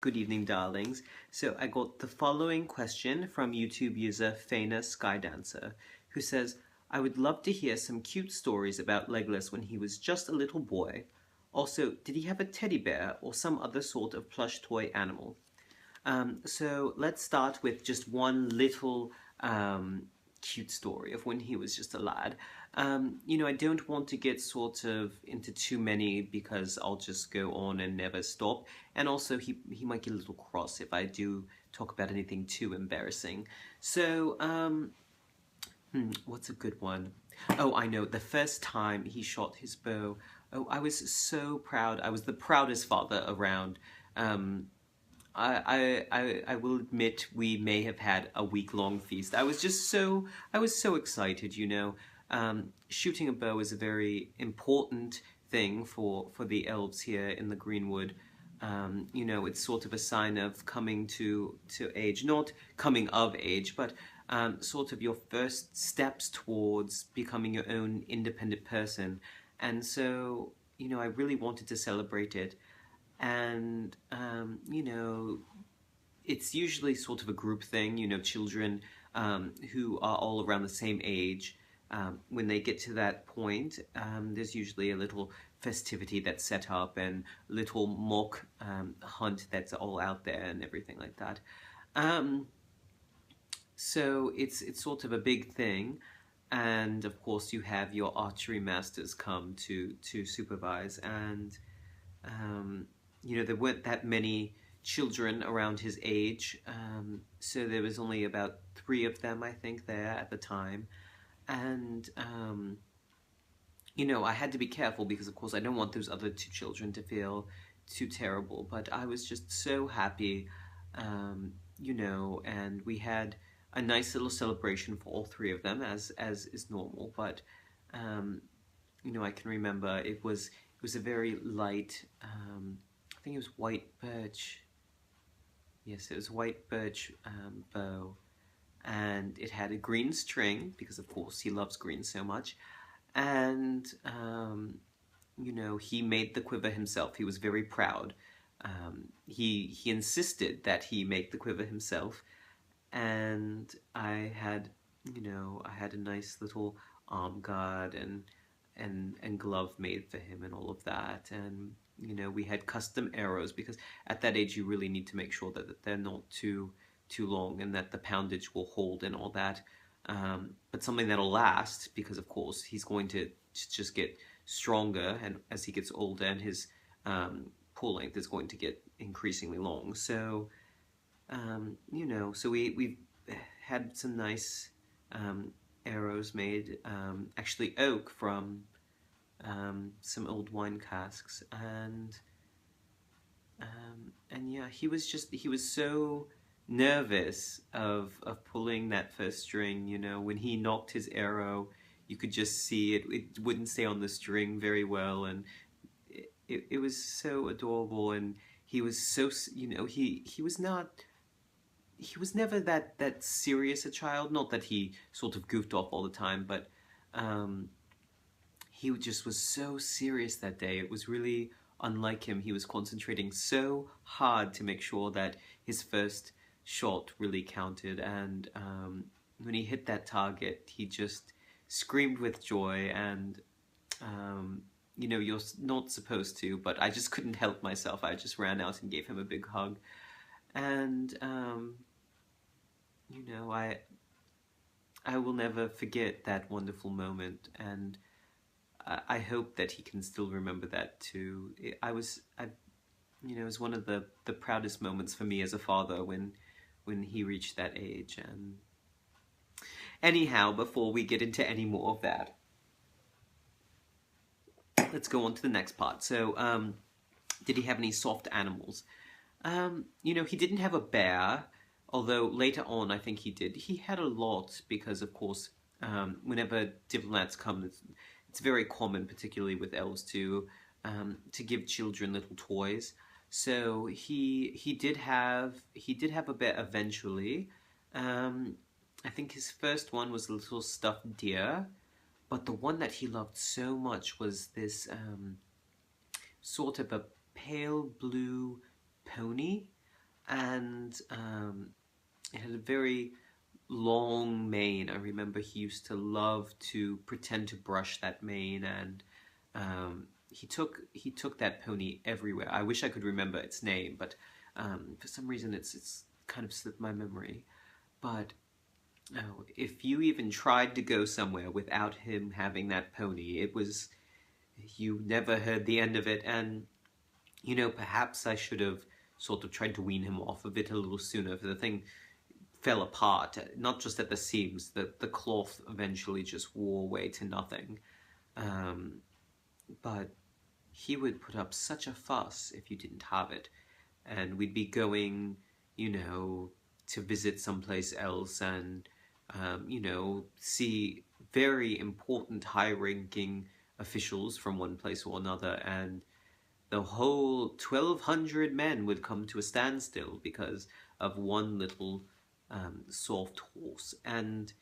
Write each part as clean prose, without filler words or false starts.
Good evening, darlings. So I got the following question from YouTube user Feyna Skydancer, who says, I would love to hear some cute stories about Legolas when he was just a little boy. Also, did he have a teddy bear or some other sort of plush toy animal? So let's start with just one little cute story of when he was just a lad. I don't want to get sort of into too many because I'll just go on and never stop. And also, he might get a little cross if I do talk about anything too embarrassing. So, what's a good one? Oh, I know. The first time he shot his bow. Oh, I was so proud. I was the proudest father around. Um, I will admit we may have had a week-long feast. I was so excited, you know. Shooting a bow is a very important thing for the elves here in the Greenwood. It's sort of a sign of coming to age, not coming of age, but sort of your first steps towards becoming your own independent person. And so, I really wanted to celebrate it. And it's usually sort of a group thing. Children who are all around the same age. When they get to that point, there's usually a little festivity that's set up and little mock hunt that's all out there and everything like that. So it's sort of a big thing, and of course you have your archery masters come to supervise, and there weren't that many children around his age, so there was only about 3 of them, I think, there at the time. And, I had to be careful because, of course, I don't want those other 2 children to feel too terrible. But I was just so happy, and we had a nice little celebration for all 3 of them, as is normal. But, I can remember it was a very light, I think it was white birch. Yes, it was white birch bow, and it had a green string because, of course, he loves green so much. And he made the quiver himself. He was very proud. He insisted that he make the quiver himself, and I had a nice little arm guard and glove made for him and all of that. And we had custom arrows because at that age you really need to make sure that they're not too long and that the poundage will hold and all that. But something that'll last, because of course he's going to just get stronger, and as he gets older, and his pull length is going to get increasingly long. So so we've had some nice arrows made, actually oak from some old wine casks, and yeah, he was so nervous of pulling that first string. When he knocked his arrow, you could just see it wouldn't stay on the string very well, and it was so adorable. And he was so, he was never that serious a child. Not that he sort of goofed off all the time, but he just was so serious that day. It was really unlike him. He was concentrating so hard to make sure that his first shot really counted. And when he hit that target, he just screamed with joy. And you're not supposed to, but I just couldn't help myself. I just ran out and gave him a big hug. And I will never forget that wonderful moment, and I hope that he can still remember that too. It was one of the proudest moments for me as a father when he reached that age. And anyhow, before we get into any more of that, let's go on to the next part. So, did he have any soft animals? He didn't have a bear, although later on I think he did. He had a lot because, of course, whenever diplomats come, it's very common, particularly with elves, to give children little toys. So he did have a bear eventually. I think his first one was a little stuffed deer, but the one that he loved so much was this sort of a pale blue pony. and it had a very long mane. I remember he used to love to pretend to brush that mane, and he took that pony everywhere. I wish I could remember its name, but for some reason it's kind of slipped my memory. But oh, if you even tried to go somewhere without him having that pony, it was, you never heard the end of it. And you know, perhaps I should have sort of tried to wean him off of it a little sooner. For the thing fell apart, not just at the seams. The cloth eventually just wore away to nothing. Um, but he would put up such a fuss if you didn't have it, and we'd be going, you know, to visit someplace else, and you know, see very important, high-ranking officials from one place or another, and the whole 1,200 men would come to a standstill because of one little soft horse. And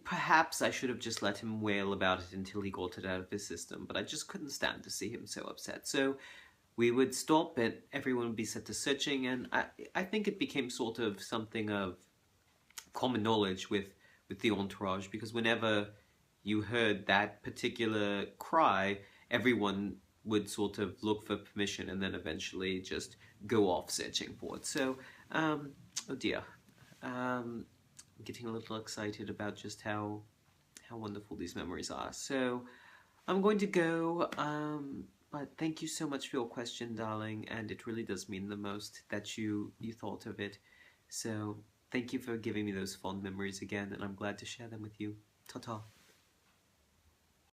perhaps I should have just let him wail about it until he got it out of his system, but I just couldn't stand to see him so upset. So we would stop and everyone would be set to searching, and I think it became sort of something of common knowledge with the entourage, because whenever you heard that particular cry, everyone would sort of look for permission and then eventually just go off searching for it. So, oh dear. I'm getting a little excited about just how wonderful these memories are. So, I'm going to go, but thank you so much for your question, darling, and it really does mean the most that you thought of it. So, thank you for giving me those fond memories again, and I'm glad to share them with you. Ta-ta.